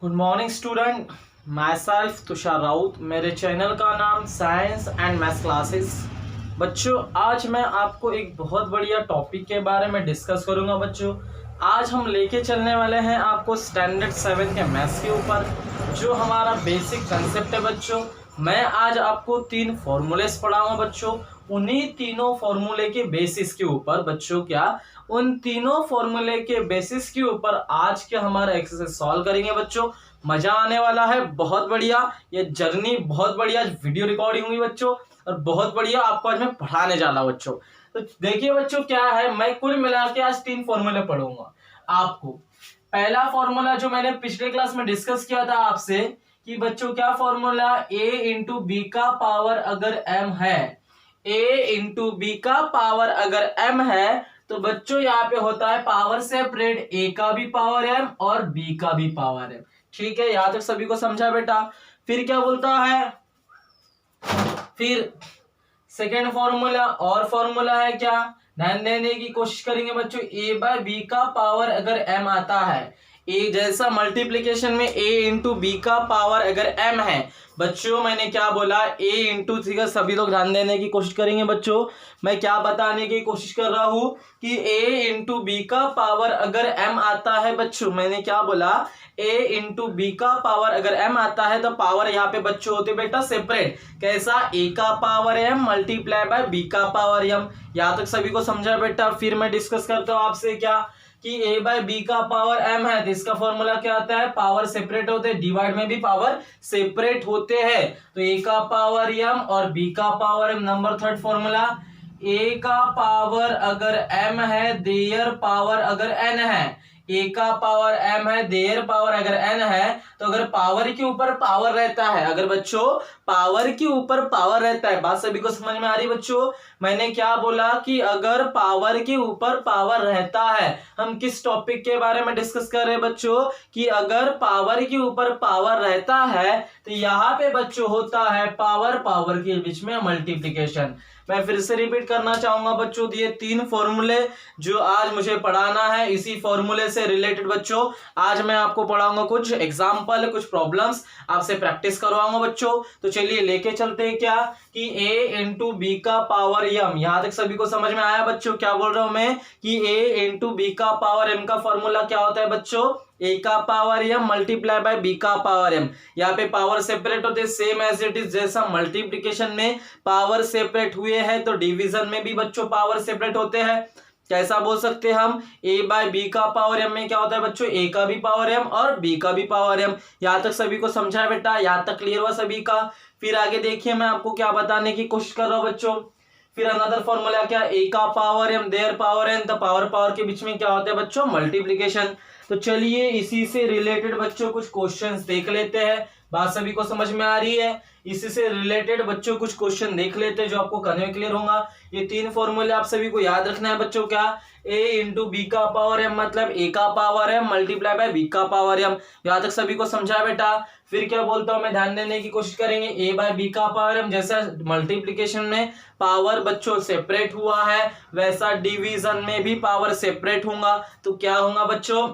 Good morning student. My self Tushar Raut. मेरे channel का नाम साइंस एंड मैथ्स क्लासेस। बच्चों, आज मैं आपको एक बहुत बढ़िया टॉपिक के बारे में डिस्कस करूंगा। बच्चों, आज हम लेके चलने वाले हैं आपको स्टैंडर्ड 7 के मैथ्स के ऊपर, जो हमारा बेसिक कंसेप्ट है। बच्चों, मैं आज आपको 3 फॉर्मूलेस पढ़ाऊंगा। बच्चों, उन्हीं तीनों फॉर्मूले के बेसिस के ऊपर बच्चों क्या उन तीनों फॉर्मूले के बेसिस के ऊपर आज के हमारा एक्सरसाइज सॉल्व करेंगे। बच्चों, मजा आने वाला है, बहुत बढ़िया। ये जर्नी बहुत बढ़िया वीडियो रिकॉर्डिंग हुई बच्चों, और बहुत बढ़िया आपको आज मैं पढ़ाने जा रहा हूं। बच्चों, तो देखिए बच्चों, क्या है, मैं कुल मिला के आज 3 फॉर्मूले पढ़ूंगा आपको। पहला फॉर्मूला जो मैंने पिछले क्लास में डिस्कस किया था आपसे कि बच्चों क्या फॉर्मूला, a इंटू बी का पावर अगर m है, a इंटू बी का पावर अगर m है, तो बच्चों यहाँ पे होता है पावर सेपरेट, a का भी पावर m और b का भी पावर m। ठीक है, यहां तक सभी को समझा बेटा। फिर क्या बोलता है, फिर सेकेंड फॉर्मूला और फॉर्मूला है क्या, ध्यान देने की कोशिश करेंगे बच्चों। a बाय बी का पावर अगर m आता है, a जैसा मल्टीप्लीकेशन में a इंटू बी का पावर अगर m है, बच्चों मैंने क्या बोला, a इंटू, ठीक है, सभी लोग ध्यान देने की कोशिश करेंगे। बच्चों, मैं क्या बताने की कोशिश कर रहा हूं कि a इंटू बी का पावर अगर m आता है, बच्चों मैंने क्या बोला, a इंटू बी का पावर अगर m आता है तो पावर यहाँ पे बच्चों होते बेटा सेपरेट। कैसा, a का power m multiply by b का पावर m। यहाँ तक सभी को समझा बेटा। फिर मैं डिस्कस करता हूँ आपसे क्या कि a बाय बी का पावर m है, तो इसका फॉर्मूला क्या आता है, पावर सेपरेट होते हैं, डिवाइड में भी पावर सेपरेट होते हैं, तो a का पावर m और b का power m। Number third formula, a का पावर अगर m है, देयर पावर अगर n है, a का पावर m है, देयर पावर अगर n है, तो अगर पावर के ऊपर पावर रहता है, अगर बच्चों पावर के ऊपर पावर रहता है, बात सभी को समझ में आ रही बच्चों। मैंने क्या बोला कि अगर पावर के ऊपर पावर रहता है, हम किस टॉपिक के बारे में डिस्कस कर रहे हैं बच्चों, कि अगर पावर के ऊपर पावर रहता है तो यहाँ पे बच्चों होता है पावर पावर के बीच में मल्टीप्लिकेशन। मैं फिर से रिपीट करना चाहूंगा बच्चों, ये 3 फॉर्मूले जो आज मुझे पढ़ाना है, इसी फॉर्मूले से रिलेटेड बच्चों आज मैं आपको पढ़ाऊंगा, कुछ एग्जांपल, कुछ प्रॉब्लम्स आपसे प्रैक्टिस करवाऊंगा बच्चों। तो चलिए लेके चलते हैं क्या कि a इंटू बी का पावर m। यहां तक सभी को समझ में आया बच्चों, क्या बोल रहा हूं मैं कि a इंटू बी का पावर m का फॉर्मूला क्या होता है बच्चों, a का power m multiply by b का पावर m। यहाँ पे पावर सेपरेट होते हैं, सेम एज इट इज, जैसा मल्टीप्लिकेशन में पावर सेपरेट हुए हैं तो डिवीजन में भी बच्चों पावर सेपरेट होते हैं। कैसा बोल सकते हैं हम, a बाय बी का पावर m में क्या होता है बच्चों, a का भी पावर m और b का भी पावर m। यहाँ तक सभी को समझा है बेटा, यहाँ तक क्लियर हुआ सभी का। फिर आगे देखिए, मैं आपको क्या बताने की कोशिश कर रहा हूँ बच्चों। फिर अनदर फॉर्मूला क्या, a का power m their power n, तो पावर पावर के बीच में क्या होता है बच्चों, मल्टीप्लीकेशन। तो चलिए इसी से रिलेटेड बच्चों कुछ क्वेश्चंस देख लेते हैं। बात सभी को समझ में आ रही है, इसी से रिलेटेड बच्चों कुछ क्वेश्चन देख लेते हैं जो आपको करने में क्लियर होगा। ये 3 फॉर्मूले आप सभी को याद रखना है बच्चों। क्या, a इंटू बी का पावर m मतलब a का power m multiply by b का पावर m। यहाँ तक सभी को समझा बेटा। फिर क्या बोलता हूं मैं, ध्यान देने की कोशिश करेंगे, a बाय बी का पावर m जैसा मल्टीप्लीकेशन में पावर बच्चों सेपरेट हुआ है, वैसा डिवीजन में भी पावर सेपरेट होगा, तो क्या होगा बच्चों,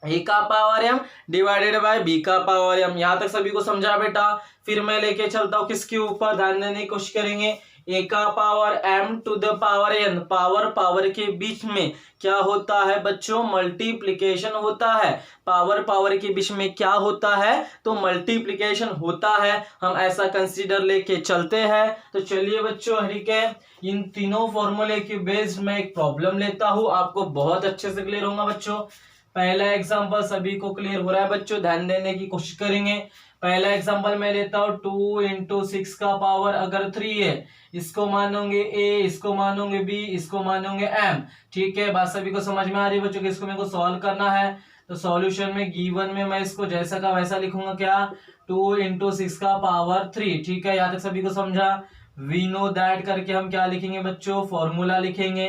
a का power m divided by b का पावर m। यहां तक सभी को समझा बेटा। फिर मैं लेके चलता हूं किसके ऊपर, ध्यान देने की कोशिश करेंगे, a का power m to the power n, power power के बीच में क्या होता है बच्चों, मल्टीप्लिकेशन होता है। पावर पावर के बीच में क्या होता है, तो मल्टीप्लिकेशन होता है। हम ऐसा कंसीडर लेके चलते हैं। तो चलिए बच्चों, ठीक है, इन तीनों फॉर्मूले के बेस्ड मैं एक प्रॉब्लम लेता हूं, आपको बहुत अच्छे से क्लियर होगा बच्चों। पहला एग्जांपल सभी को क्लियर हो रहा है बच्चों, ध्यान देने की कोशिश करेंगे। पहला एग्जांपल मैं लेता हूं, 2 इंटू 6 का पावर अगर 3 है, इसको मानोगे a, इसको मानोगे b, इसको मानोगे m। ठीक है, बात सभी को समझ में आ रही है बच्चों कि इसको मेरे को सॉल्व करना है। तो सॉल्यूशन में गिवन में मैं इसको जैसा का वैसा लिखूंगा, क्या, 2 इंटू 6 का पावर 3। ठीक है, यहाँ तक सभी को समझा। वी नो दैट करके हम क्या लिखेंगे बच्चों, फॉर्मूला लिखेंगे।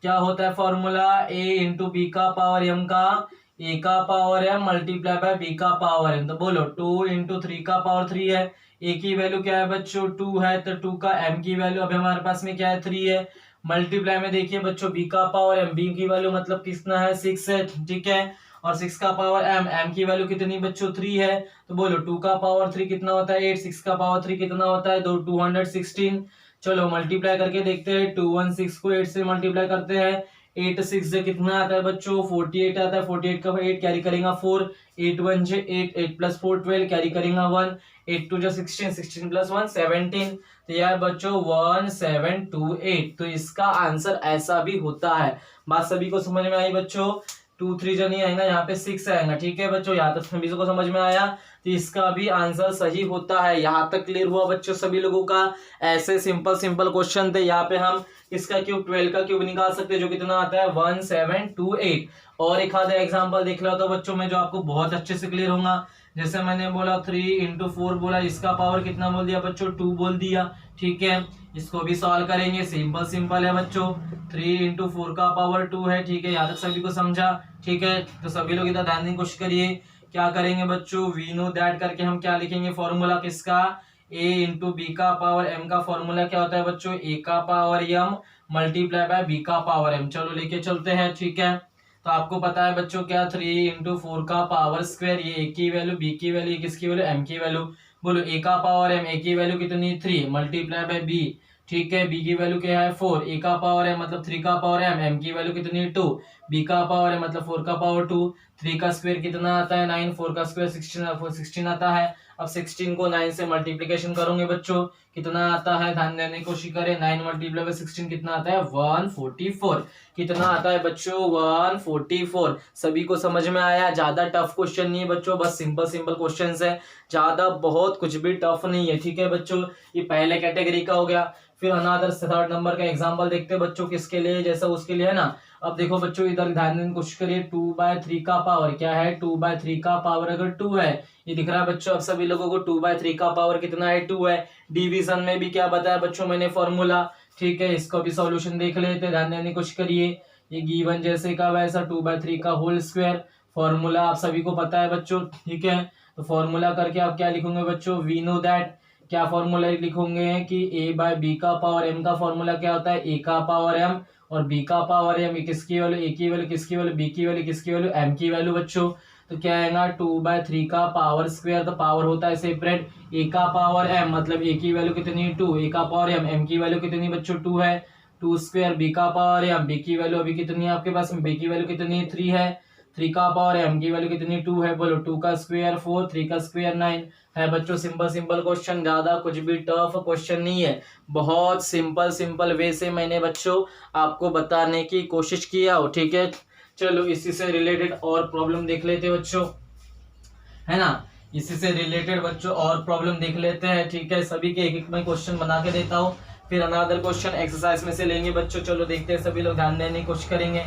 क्या होता है फॉर्मूला, a इंटू बी का पावर m का a का power m multiply by b का पावर m। तो बोलो 2 इंटू 3 का पावर 3 है, a की वैल्यू क्या है बच्चों, 2 है, तो 2 का m की वैल्यू अभी हमारे पास में क्या है, 3 है। मल्टीप्लाई में देखिए बच्चों b का पावर m, b की वैल्यू मतलब कितना है, 6 है। ठीक है, और 6 का पावर m, m की वैल्यू कितनी बच्चों 3 है, तो बोलो 2 का पावर 3 कितना होता है 8, 6 का पावर 3 कितना होता है 216। चलो मल्टीप्लाई करके देखते हैं, 216 को 8 से मल्टीप्लाई करते हैं, 8 6 से कितना आता है बच्चों 48 आता है, 48 का 8 कैरी करेगा 4, 8 1 जे 8, 8 प्लस 4 12 कैरी करेगा 1, 8 2 जो 16, 16 प्लस 1 17, तो यह बच्चों 1728। तो इसका आंसर ऐसा भी होता है। बात सभी को समझ में आई बच्चों? 2 3 जो नहीं आएगा, यहाँ पे 6 आएगा। ठीक है बच्चों, यहाँ तक सभी को समझ में आया? तो इसका भी आंसर सही होता है। यहाँ तक क्लियर हुआ बच्चों सभी लोगों का? ऐसे सिंपल सिंपल क्वेश्चन थे। यहाँ पे हम इसका क्यूब 12 का क्यूब निकाल सकते हैं, जो कितना आता है 1728। और एक आधा एग्जाम्पल देख लो तो बच्चों में जो आपको बहुत अच्छे से क्लियर होगा। जैसे मैंने बोला 3 इंटू 4 बोला, इसका पावर कितना बोल दिया बच्चों 2 बोल दिया। ठीक है, इसको भी सॉल्व करेंगे, सिंपल सिंपल है बच्चों। 3 इंटू 4 का पावर 2 है। ठीक है, यहाँ तक सभी को समझा? ठीक है, तो सभी लोग इधर ध्यान देने की कोशिश करिए। क्या करेंगे बच्चों, वी नो दैट करके हम क्या लिखेंगे, फॉर्मूला किसका, a इंटू बी का पावर m का फॉर्मूला क्या होता है बच्चों, a का power m multiply by b का पावर m। चलो लेके चलते हैं। ठीक है, तो आपको पता है बच्चों क्या, 3 इंटू 4 का पावर स्क्वायर, ये a की वैल्यू, b की वैल्यू, किसकी वैल्यू, m की वैल्यू। बोलो a का पावर m, a की वैल्यू कितनी 3 मल्टीप्लाई बाय b। ठीक है, b की वैल्यू क्या है 4, a का पावर है मतलब 3 का पावर m की वैल्यू कितनी 2, b का पावर है मतलब 4 का पावर 2, 3 का स्क्वायर कितना आता है 9, 4 का स्क्वायर 16 आता है। अब 16 को 9 से मल्टीप्लिकेशन करोगे बच्चों, कितना आता है, ध्यान देने की कोशिश करें, 9 मल्टीप्लाई बाय 16 कितना आता है 144। कितना आता है बच्चों 144। सभी को समझ में आया? ज्यादा टफ क्वेश्चन नहीं है बच्चों, बस सिंपल सिंपल क्वेश्चन है, ज्यादा बहुत कुछ भी टफ नहीं है। ठीक है बच्चों, ये पहले कैटेगरी का हो गया। फिर अनादर 3rd नंबर का एग्जाम्पल देखते हैं बच्चों, किसके लिए, जैसा उसके लिए है ना। अब देखो बच्चों, इधर ध्यान देने की कोशिश करिए, 2/3 का पावर क्या है, 2/3 का पावर अगर 2 है, ये दिख रहा है बच्चों अब सभी लोगों को, 2/3 का पावर कितना है 2 है। डिवीजन में भी क्या बताया बच्चों मैंने फॉर्मूला। ठीक है, इसको भी सॉल्यूशन देख लेते, ध्यान देने की कोशिश करिए। ये गिवन जैसे का वैसा 2/3 का होल स्क्वायर, फॉर्मूला आप सभी को पता है बच्चों। ठीक है, तो फॉर्मूला करके आप क्या लिखोगे बच्चों, वी नो दैट। क्या फॉर्मूला लिखोगे कि a बाय बी का पावर m का फॉर्मूला क्या होता है, a का पावर m और b का पावर m, किसकी वैल्यू, a की वैल्यू, किसकी वैल्यू, b की वैल्यू, किसकी वैल्यू, m की वैल्यू बच्चों। तो क्या आएगा 2/3 का पावर स्क्वायर, तो पावर होता है सेपरेट, a का पावर m मतलब a की वैल्यू कितनी 2, a का पावर m की वैल्यू कितनी बच्चों 2 है, 2 स्क्वायर, b का पावर m, b की वैल्यू अभी कितनी है आपके पास, b की वैल्यू कितनी 3 है, 3 का पावर m की वैल्यू कितनी 2 है। बोलो 2 का स्क्वायर 4, 3 का स्क्वायर 9 है बच्चों। सिंपल सिंपल क्वेश्चन, ज्यादा कुछ भी टफ क्वेश्चन नहीं है, बहुत सिंपल सिंपल वे से मैंने बच्चों आपको बताने की कोशिश किया हो। ठीक है, चलो इसी से रिलेटेड और प्रॉब्लम देख लेते हैं बच्चों, है ना। इसी से रिलेटेड बच्चों और प्रॉब्लम देख लेते हैं। ठीक है, सभी के एक एक में क्वेश्चन बना के देता हूँ, फिर अनदर क्वेश्चन एक्सरसाइज में से लेंगे बच्चों। चलो देखते हैं, सभी लोग ध्यान देने की कोशिश करेंगे।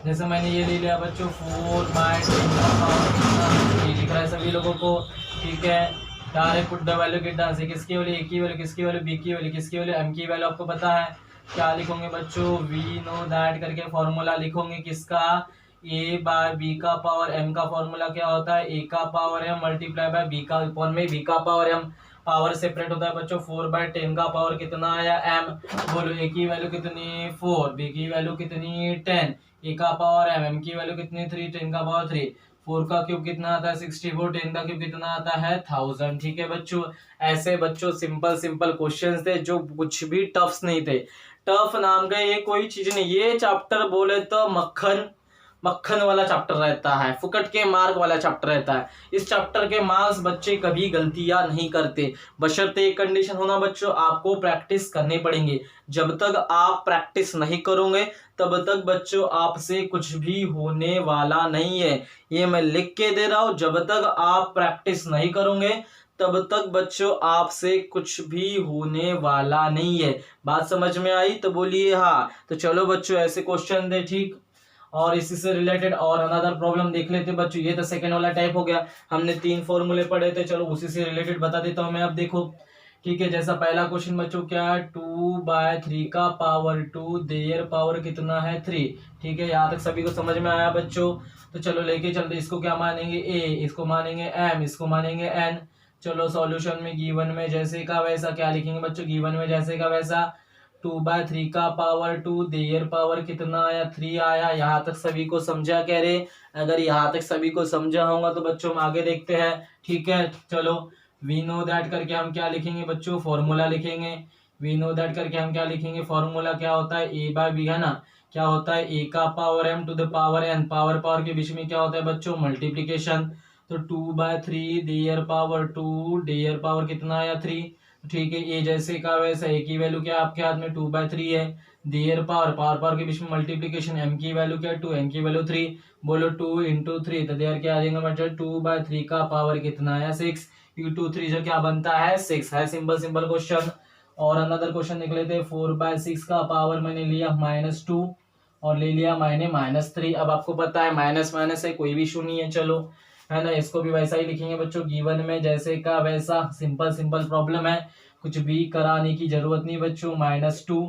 जैसे मैंने ये ले लिया बच्चों 4/10 का पावर, ये दिख रहा है सभी लोगों को। ठीक है, डायरेक्ट पुट द वैल्यू के डांस है, किसकी वैल्यू, ए की वैल्यू, किसकी वैल्यू, बी की वैल्यू, किसकी वैल्यू, एम की वैल्यू आपको पता है। क्या लिखोगे बच्चों, वी नो दैट करके फॉर्मूला लिखोगे किसका, ए बाय बी का पावर एम का फॉर्मूला क्या होता है, ए का power M multiply by B का अपॉन में बी का पावर एम। पावर सेपरेट होता है बच्चों, 4/10 का पावर कितना आया एम। बोलो ए की वैल्यू कितनी 4, बी की वैल्यू कितनी 10, ए का पावर एम की वैल्यू कितनी 3, 10 का पावर 3, 4 का क्यूब कितना आता है 64, 10 का क्यूब कितना आता है 1000। ठीक है बच्चों, ऐसे बच्चों सिंपल सिंपल क्वेश्चंस थे जो कुछ भी टफ नहीं थे। टफ नाम का ये कोई चीज नहीं, ये चैप्टर बोले तो मक्खन मक्खन वाला चैप्टर रहता है, फुकट के मार्क वाला चैप्टर रहता है। इस चैप्टर के मार्क्स बच्चे कभी गलतियां नहीं करते, बशर्ते एक कंडीशन होना बच्चों, आपको प्रैक्टिस करने पड़ेंगे। जब तक आप प्रैक्टिस नहीं करोगे तब तक बच्चों आपसे कुछ भी होने वाला नहीं है, ये मैं लिख के दे रहा हूं। जब तक आप प्रैक्टिस नहीं करोगे तब तक बच्चों आपसे कुछ भी होने वाला नहीं है। बात समझ में आई तो बोलिए हाँ। तो चलो बच्चों ऐसे क्वेश्चन दे, ठीक, और इसी से रिलेटेड और अनदर प्रॉब्लम देख लेते बच्चों। ये तो सेकंड वाला टाइप हो गया, हमने 3 फॉर्मूले पढ़े थे, चलो उसी से रिलेटेड बता देता हूं मैं। अब देखो, ठीक है, जैसा पहला क्वेश्चन बच्चों क्या है, 2/3 का पावर 2 देयर पावर कितना है 3। ठीक है, यहाँ तक सभी को समझ में आया बच्चों। तो चलो लेके चलते, इसको क्या मानेंगे ए, इसको मानेंगे एम, इसको मानेंगे एन। चलो सॉल्यूशन में गिवन में जैसे का वैसा क्या लिखेंगे बच्चों, गिवन में जैसे का वैसा 2/3 का पावर 2, देयर पावर कितना आया 3 आया। यहाँ तक सभी को समझा कह रहे? अगर यहाँ तक सभी को समझा होगा तो बच्चों हम आगे देखते हैं। ठीक है, चलो वी नो दैट करके हम क्या लिखेंगे बच्चों, फॉर्मूला लिखेंगे। वी नो दैट करके हम क्या लिखेंगे, फॉर्मूला क्या होता है, a/b है ना, क्या होता है a का power m to the power n, power के बीच में क्या होता है बच्चों, मल्टीप्लीकेशन। तो 2/3 देयर पावर 2, देयर पावर कितना आया 3। ठीक है, ए जैसे का वैसा, ए की वैल्यू क्या आपके हाथ में 2/3 है। देयर पावर के बीच में मल्टीप्लीकेशन, एम की वैल्यू क्या 2, एम की वैल्यू 3। बोलो 2 × 3 तो देयर क्या आ जाएगा मतलब 2/3 का पावर कितना आया 6। 2 3 जो क्या बनता है 6 है। Simple question. और अनदर क्वेश्चन देख लेते हैं। 4/6 का पावर मैंने लिया -2 और ले लिया मैंने -3। अब आपको पता है माइनस माइनस है, कोई भी इशू नहीं है, चलो है ना। इसको भी वैसा ही लिखेंगे बच्चों, गिवन में जैसे का वैसा। सिंपल प्रॉब्लम है, कुछ भी कराने की जरूरत नहीं बच्चों। -2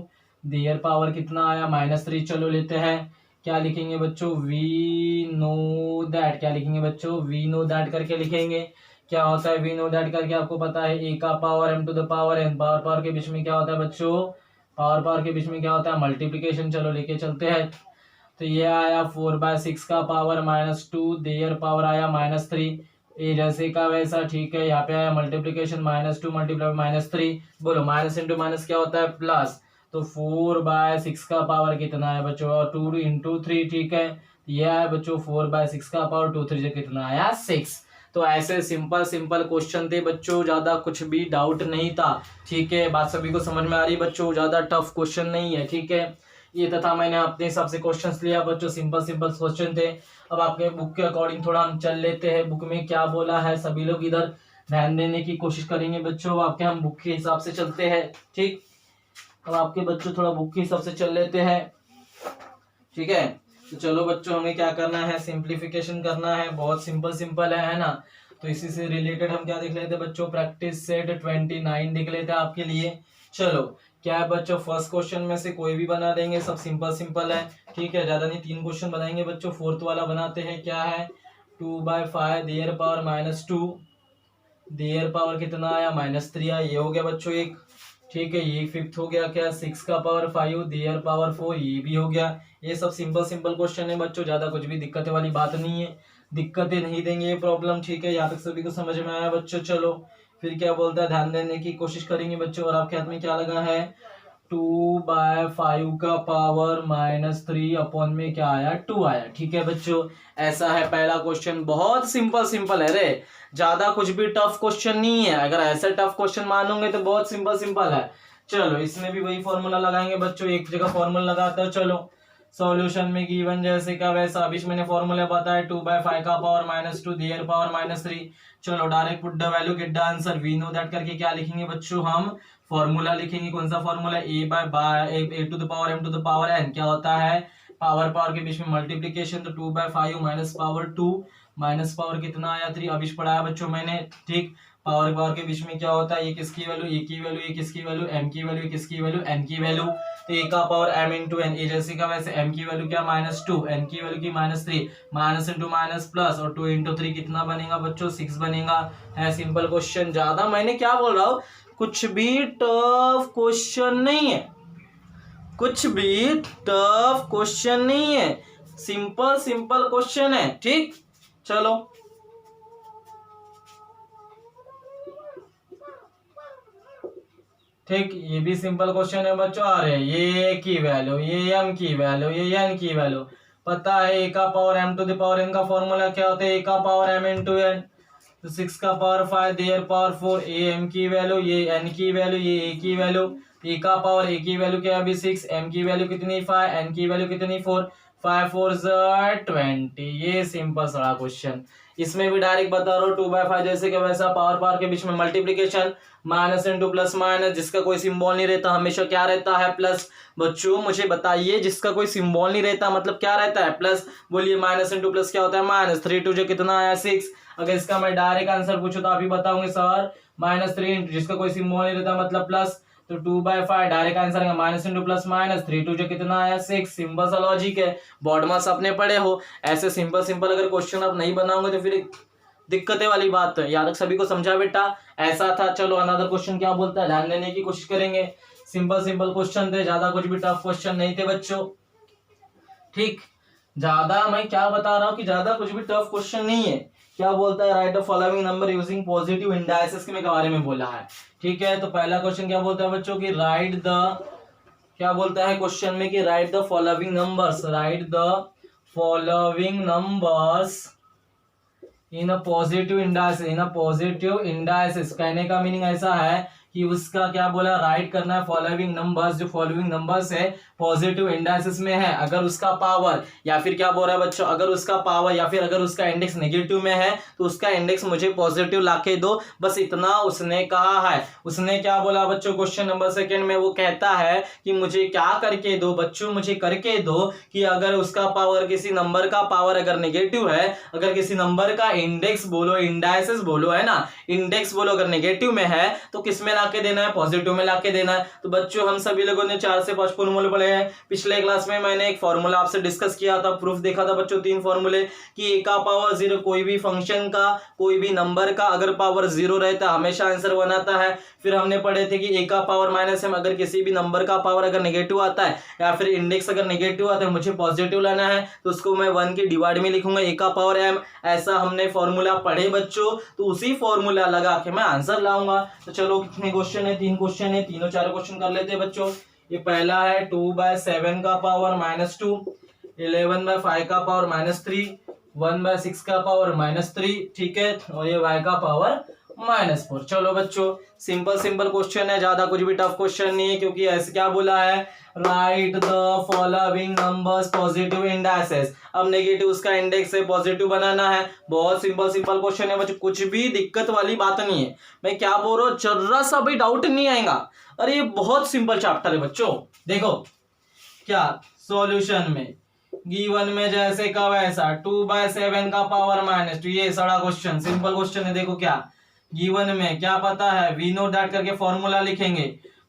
देयर पावर कितना आया -3। चलो लेते हैं, क्या लिखेंगे बच्चों, वी नो दैट। क्या लिखेंगे बच्चों, वी नो दैट करके लिखेंगे। क्या होता है वी नो दैट करके आपको पता है, ए का power m to the power n, power के बीच में क्या होता है बच्चों, पावर के बीच में क्या होता है मल्टीप्लीकेशन। चलो लेके चलते हैं। तो ये आया 4/6 का पावर -2, देयर पावर आया -3, ए जैसे का वैसा। ठीक है, यहाँ पे आया मल्टीप्लीकेशन, -2 मल्टीप्लाई -3। बोलो माइनस इंटू माइनस क्या होता है प्लस। तो 4/6 का पावर कितना है बच्चों, और 2 × 3। ठीक है, ये आया बच्चों 4/6 का पावर 2 3 से कितना आया 6। तो ऐसे सिंपल क्वेश्चन थे बच्चों, ज्यादा कुछ भी डाउट नहीं था। ठीक है, बात सभी को समझ में आ रही बच्चों, ज्यादा टफ क्वेश्चन नहीं है। ठीक है, ये तथा मैंने अपने हिसाब से क्वेश्चंस लिया बच्चों, सिंपल क्वेश्चन थे। अब आपके बुक के अकॉर्डिंग थोड़ा हम चल लेते हैं, बुक में क्या बोला है सभी लोग इधर ध्यान देने की कोशिश करेंगे बच्चों। आपके हम बुक के हिसाब से चलते हैं। ठीक, अब आपके बच्चों थोड़ा बुक के हिसाब से चल लेते हैं। ठीक है, तो चलो बच्चों हमें क्या करना है, सिंप्लीफिकेशन करना है। बहुत सिंपल है ना। तो इसी से रिलेटेड हम क्या देख लेते हैं बच्चों, प्रैक्टिस सेट 29 देख लेते हैं आपके लिए। चलो क्या है बच्चों, फर्स्ट क्वेश्चन में से कोई भी बना देंगे, सब सिंपल है। ठीक है, ज्यादा नहीं, 3 क्वेश्चन बनाएंगे बच्चों। फोर्थ वाला बनाते हैं, क्या है 2/5 देयर पावर -2, देयर पावर कितना आया -3 आया। ये हो गया बच्चों एक। ठीक है, ये फिफ्थ हो गया क्या 6 का पावर 5 देयर पावर 4, ये भी हो गया। ये सब सिंपल क्वेश्चन है बच्चों, ज्यादा कुछ भी दिक्कत वाली बात नहीं है, दिक्कतें नहीं देंगे ये प्रॉब्लम। ठीक है, यहाँ तक सभी को समझ में आया बच्चों। चलो फिर क्या बोलता है, ध्यान देने की कोशिश करेंगे बच्चों। और आपके हाथ में क्या लगा है, 2/5 का पावर -3 अपॉन में क्या आया 2 आया। ठीक है बच्चों, ऐसा है पहला क्वेश्चन। बहुत सिंपल है रे, ज्यादा कुछ भी टफ क्वेश्चन नहीं है। अगर ऐसे टफ क्वेश्चन मानोगे तो बहुत सिंपल है। चलो इसमें भी वही फॉर्मूला लगाएंगे बच्चों, एक जगह फॉर्मूला लगाते हो। चलो सॉल्यूशन में गिवन जैसे का वैसा। अभी मैंने फॉर्मूला बताया 2/5 का पावर -2 देयर पावर -3। चलो direct put the value get the answer. We know that करके क्या लिखेंगे बच्चों, हम फॉर्मूला लिखेंगे। कौन सा formula, a to the power m to the power n। क्या होता है, पावर के बीच में मल्टीप्लीकेशन। तो 2/5 माइनस पावर 2 माइनस पावर कितना आया 3, अभी पढ़ाया बच्चों मैंने। ठीक, पावर के बीच में क्या होता है, ये किसकी वैल्यू, ए की वैल्यू, ये किसकी वैल्यू, m की वैल्यू, किसकी वैल्यू, n की वैल्यू। तो ए का पावर m इंटू एन, ए जैसे का वैसे। m की वैल्यू क्या -2, n की वैल्यू की -3, माइनस इंटू माइनस प्लस, और 2 × 3 कितना बनेगा बच्चों 6 बनेगा। है सिंपल क्वेश्चन, ज्यादा मैंने क्या बोल रहा हूँ, कुछ भी टफ क्वेश्चन नहीं है, कुछ भी टफ क्वेश्चन नहीं है, सिंपल क्वेश्चन है। ठीक, चलो ठीक, ये भी सिंपल क्वेश्चन है बच्चों। आ रहे ये की वैल्यू, ये m की वैल्यू, ये n की वैल्यू पता है। ए का power m to the power n का फॉर्मूला क्या होता है, ए का पावर m इंटू n। तो 6 का power 5 their power 4, A m की वैल्यू, ये n की वैल्यू, ये a की वैल्यू। ए का पावर a की वैल्यू क्या अभी 6, m की वैल्यू कितनी 5, n की वैल्यू कितनी 4, 5 4 20। ये सिंपल सा क्वेश्चन। इसमें भी डायरेक्ट बता रहा हूँ 2/5 जैसे कि वैसा। पावर के बीच में multiplication, minus into plus minus, जिसका कोई सिंबल नहीं रहता हमेशा क्या रहता है प्लस। बच्चों मुझे बताइए, जिसका कोई सिंबल नहीं रहता मतलब क्या रहता है प्लस। बोलिए माइनस इंटू प्लस क्या होता है -3 2 जो कितना आया 6। अगर इसका मैं डायरेक्ट आंसर पूछूं तो अभी बताऊंगे सर -3 जिसका कोई सिंबल नहीं रहता मतलब प्लस। तो 2/5 डायरेक्ट आंसर है माइनस इंटू प्लस माइनस, 3 2 जो कितना आया 6। सिंपल सा लॉजिक है, बोर्ड मार्क्स अपने पढ़े हो। ऐसे सिंपल अगर क्वेश्चन आप नहीं बनाओगे तो फिर दिक्कतें वाली बात है। याद तक सभी को समझा बेटा, ऐसा था। चलो अनदर क्वेश्चन क्या बोलता है, ध्यान देने की कोशिश करेंगे। सिंपल सिंपल क्वेश्चन थे, ज्यादा कुछ भी टफ क्वेश्चन नहीं थे बच्चों। ठीक, ज्यादा मैं क्या बता रहा हूँ कि ज्यादा कुछ भी टफ क्वेश्चन नहीं है। क्या बोलता है, right the following number using positive indices के बारे में बोला है। ठीक है, तो पहला क्वेश्चन क्या बोलता है बच्चों की राइट द, क्या बोलता है क्वेश्चन में कि right the following numbers, right the following numbers in a positive indices, in a positive indices. कहने का मीनिंग ऐसा है कि उसका क्या बोला, राइट करना है फॉलोइंग नंबर्स, जो फॉलोइंग नंबर्स है पॉजिटिव इंडाइसिस में है, अगर उसका पावर या फिर क्या बोल रहा है बच्चों, अगर उसका पावर या फिर अगर उसका इंडेक्स नेगेटिव में है तो उसका इंडेक्स मुझे पॉजिटिव लाके दो, बस इतना उसने कहा है। उसने क्या बोला बच्चों, क्वेश्चन नंबर सेकंड में वो कहता है कि मुझे क्या करके दो बच्चों, मुझे करके दो कि अगर उसका पावर, किसी नंबर का पावर अगर नेगेटिव है, अगर किसी नंबर का इंडेक्स बोलो, इंडाइसिस बोलो, है ना, इंडेक्स बोलो, अगर नेगेटिव में है तो किस में लाके देना है, पॉजिटिव में लाके देना है। तो बच्चों हम सभी लोगों ने 4 से 5 फॉर्मूले पढ़े हैं। पिछले क्लास में मैंने एक फॉर्मूला आपसे डिस्कस किया था, प्रूफ देखा था बच्चों, 3 फॉर्मूले कि ए का पावर 0, कोई भी फंक्शन का, कोई भी नंबर का अगर पावर 0 रहता है हमेशा आंसर 1 आता है। फिर हमने पढ़े थे कि ए का पावर -m, अगर किसी भी नंबर का पावर अगर नेगेटिव आता है या फिर इंडेक्स अगर नेगेटिव आता है, मुझे पॉजिटिव लाना है तो उसको मैं 1 की डिवाइड में लिखूंगा, ए का पावर m। ऐसा हमने फॉर्मूला पढ़े बच्चों, तो उसी फॉर्मूला लगा के मैं आंसर लाऊंगा। तो चलो कितने क्वेश्चन है, 3 क्वेश्चन है, तीनों 4 क्वेश्चन कर लेते हैं बच्चों। ये पहला है 2/7 का पावर -2, 11/5 का पावर -3, 1/6 का पावर -3, ठीक है, और ये y का पावर -4। चलो बच्चों सिंपल सिंपल क्वेश्चन है, ज्यादा कुछ भी टफ क्वेश्चन नहीं है, क्योंकि ऐसे क्या बोला है, right the following numbers positive indices. अब नेगेटिव उसका इंडेक्स है, पॉजिटिव बनाना है। बहुत सिंपल सिंपल क्वेश्चन है बच्चों, कुछ भी दिक्कत वाली बात नहीं है। मैं क्या बोल रहा हूँ, जरा सा भी डाउट नहीं आएगा। अरे ये बहुत सिंपल चैप्टर है बच्चों। देखो क्या सॉल्यूशन में गिवन में जैसे का वैसा 2/7 का पावर -2, ये सारा क्वेश्चन सिंपल क्वेश्चन है। देखो क्या गिवन में क्या पता है, वी नो दैट करके फॉर्मूला लिखेंगे।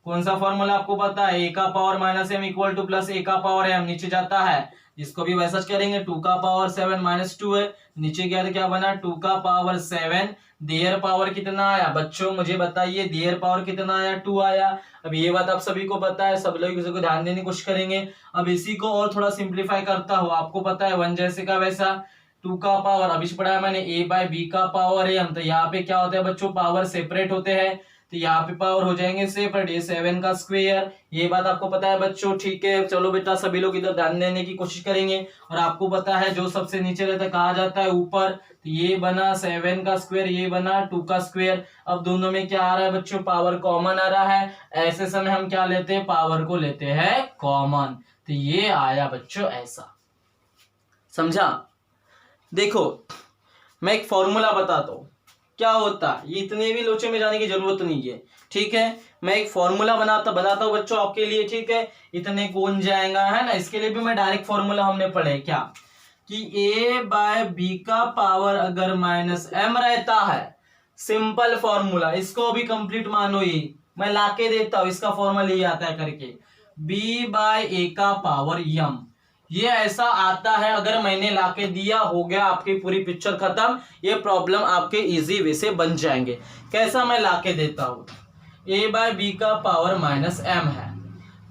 कौन सा फॉर्मूला आपको पता है, ए का power -m equal to plus A का पावर m, नीचे जाता है जिसको भी वैसा करेंगे। 2 का पावर 7 -2 है, नीचे गया तो क्या बना 2 का पावर 7, देयर पावर कितना आया बच्चों, मुझे बताइए, देयर पावर कितना आया, 2 आया। अब ये बात आप सभी को पता है, सब लोग इसको ध्यान देने की कोशिश करेंगे। अब इसी को और थोड़ा सिंप्लीफाई करता हूँ, आपको पता है 1 जैसे का वैसा 2 का पावर, अभी पढ़ा है मैंने a/b का पावर m, तो यहाँ पे क्या होता है बच्चों, पावर सेपरेट होते हैं, तो यहाँ पे पावर हो जाएंगे सेपरेट, ये 7 का स्क्वायर, ये बात आपको पता है बच्चों, ठीक है। चलो बेटा सभी लोग इधर ध्यान देने की कोशिश करेंगे। और आपको पता है जो सबसे नीचे रहता है कहा जाता है ऊपर, तो ये बना 7 का स्क्वायर, ये बना 2 का स्क्वायर। अब दोनों में क्या आ रहा है बच्चों, पावर कॉमन आ रहा है। ऐसे समय हम क्या लेते हैं, पावर को लेते हैं कॉमन, तो ये आया बच्चों ऐसा, समझा। देखो मैं एक फॉर्मूला बताता हूँ क्या होता है, ये इतने भी लोचे में जाने की जरूरत नहीं है, ठीक है। मैं एक फॉर्मूला बनाता हूँ बच्चों आपके लिए, ठीक है। इतने कौन जाएगा, है ना, इसके लिए भी मैं डायरेक्ट फॉर्मूला हमने पढ़े क्या कि a/b का पावर अगर -m रहता है, सिंपल फॉर्मूला, इसको भी कंप्लीट मानो, ये मैं लाके देता हूँ, इसका फॉर्मूला ये आता है करके b/a का पावर m, ये ऐसा आता है। अगर मैंने लाके दिया, हो गया आपकी पूरी पिक्चर खत्म, ये प्रॉब्लम आपके इजी वे से बन जाएंगे। कैसा मैं लाके देता हूँ, a/b का पावर -m है,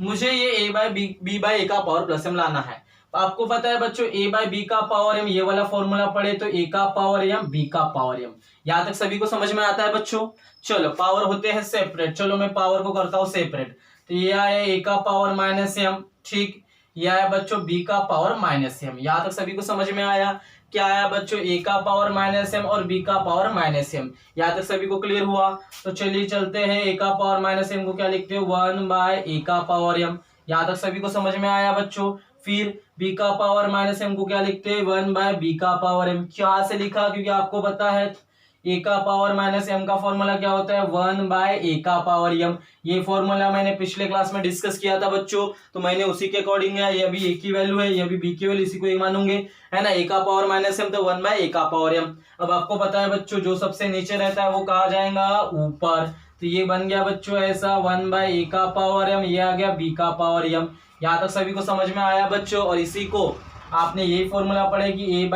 मुझे ये b/a का पावर +m लाना है। आपको पता है बच्चों a/b का पावर m, ये वाला फॉर्मूला पढ़े तो a का पावर m, b का पावर m, यहां तक सभी को समझ में आता है बच्चों। चलो पावर होते हैं सेपरेट, चलो मैं पावर को करता हूँ सेपरेट, तो ये आया a का पावर -m, ठीक, यह है बच्चों b का पावर -m, यहाँ तक सभी को समझ में आया। क्या आया बच्चों, a का पावर -m और b का पावर -m, यहाँ तक सभी को क्लियर हुआ। तो चलिए चलते हैं, a का पावर -m को क्या लिखते हैं, 1/a का पावर m, यहाँ तक सभी को समझ में आया बच्चों। फिर b का पावर -m को क्या लिखते हैं, 1/b का पावर m, क्या से लिखा, क्योंकि आपको पता है a का पावर -m का फॉर्मूला क्या होता है, 1/a का पावर m। ये फॉर्मूला मैंने पिछले क्लास में डिस्कस किया था बच्चों, तो मैंने उसी के अकॉर्डिंग है, ये भी a की वैल्यू है, ये भी b की वैल्यू, इसी को ही मानूंगे, है ना। a का पावर -m तो 1/a का पावर m। अब आपको पता है बच्चों जो सबसे नीचे रहता है वो कहा जाएगा ऊपर, तो ये बन गया बच्चों ऐसा 1/a का पावर m, ये आ गया b का पावर m। यहाँ तक सभी को समझ में आया बच्चों। और इसी को आपने यही फॉर्मूला पढ़े कि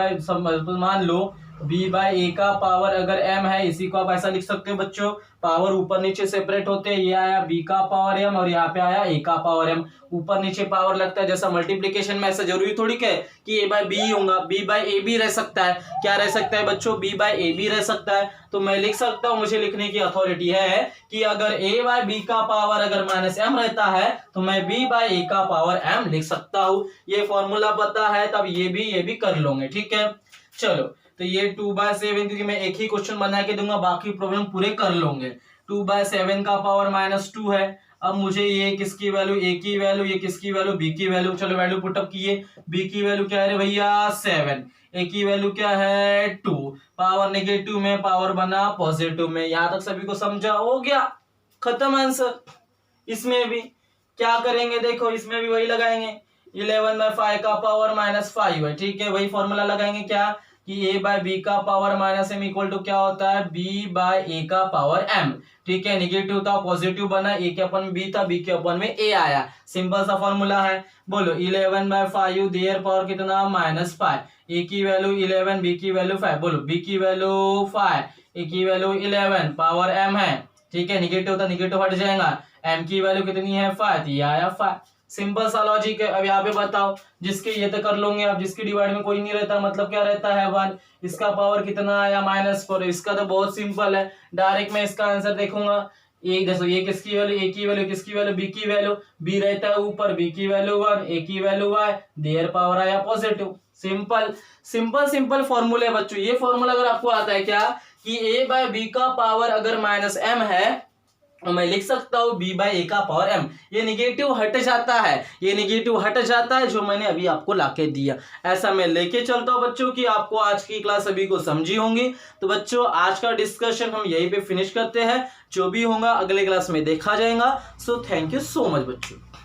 मान लो बी बाय ए का पावर अगर m है, इसी को आप ऐसा लिख सकते हो बच्चों, पावर ऊपर नीचे सेपरेट होते हैं, ये आया b का पावर m और यहाँ पे आया a का पावर m, ऊपर नीचे पावर लगता है। जैसा मल्टीप्लिकेशन में ऐसा जरूरी थोड़ी है कि a बाय b होगा, b बाय a भी रह सकता है। क्या रह सकता है बच्चों? b बाय a भी रह सकता है। तो मैं लिख सकता हूँ, मुझे लिखने की अथॉरिटी है कि अगर a बाय b का पावर अगर माइनस m रहता है तो मैं b बाय a का पावर m लिख सकता हूँ। ये फॉर्मूला पता है, तब ये भी कर लोगे, ठीक है। चलो, तो ये 2/7, क्योंकि मैं एक ही क्वेश्चन बना के दूंगा, बाकी प्रॉब्लम पूरे कर लोगे। 2/7 का पावर -2 है। अब मुझे ये किसकी वैल्यू, ए की वैल्यू, ये किसकी वैल्यू, बी की वैल्यू। चलो वैल्यू पुटअप किए, बी की वैल्यू क्या है भैया 7, ए की वैल्यू क्या है 2, पावर नेगेटिव में पावर बना पॉजिटिव में। यहां तक सभी को समझा? हो गया, खत्म आंसर। इसमें भी क्या करेंगे, देखो इसमें भी वही लगाएंगे, 11/5 का पावर -5 है, ठीक है। वही फॉर्मूला लगाएंगे क्या कि a बाय बी का पावर -m इक्वल टू क्या होता है, b बाय a का पावर m, ठीक है। निगेटिव था पॉजिटिव बना, a के अपन b था, b के अपन में a आया, सिंपल सा फॉर्मूला है। बोलो 11/5 देयर पावर कितना -5, a की वैल्यू 11, b की वैल्यू 5, बोलो b की वैल्यू 5, a की वैल्यू 11, पावर m है, ठीक है। निगेटिव था निगेटिव हट जाएगा, m की वैल्यू कितनी है 5, ये आया 5। सिंपल सा लॉजिक है। अब यहाँ पे बताओ, जिसके ये तो कर लोगे आप, जिसके डिवाइड में कोई नहीं रहता मतलब क्या रहता है 1, इसका पावर कितना आया -4, इसका तो बहुत सिंपल है, डायरेक्ट मैं इसका आंसर देखूंगा। एक देखो, ये किसकी वैल्यू, ए की वैल्यू, किसकी वैल्यू, बी की वैल्यू, बी रहता है ऊपर, बी की वैल्यू 1, ए की वैल्यू y, देयर पावर आया पॉजिटिव। सिंपल सिंपल सिंपल फॉर्मूले बच्चों। ये फॉर्मूला अगर आपको आता है क्या कि a बाय बी का पावर अगर -m है और मैं लिख सकता हूँ b बाय a का पावर m, ये निगेटिव हट जाता है, ये निगेटिव हट जाता है जो मैंने अभी आपको लाके दिया। ऐसा मैं लेके चलता हूँ बच्चों कि आपको आज की क्लास सभी को समझी होंगी। तो बच्चों आज का डिस्कशन हम यहीं पे फिनिश करते हैं, जो भी होगा अगले क्लास में देखा जाएगा। So thank you so much बच्चों।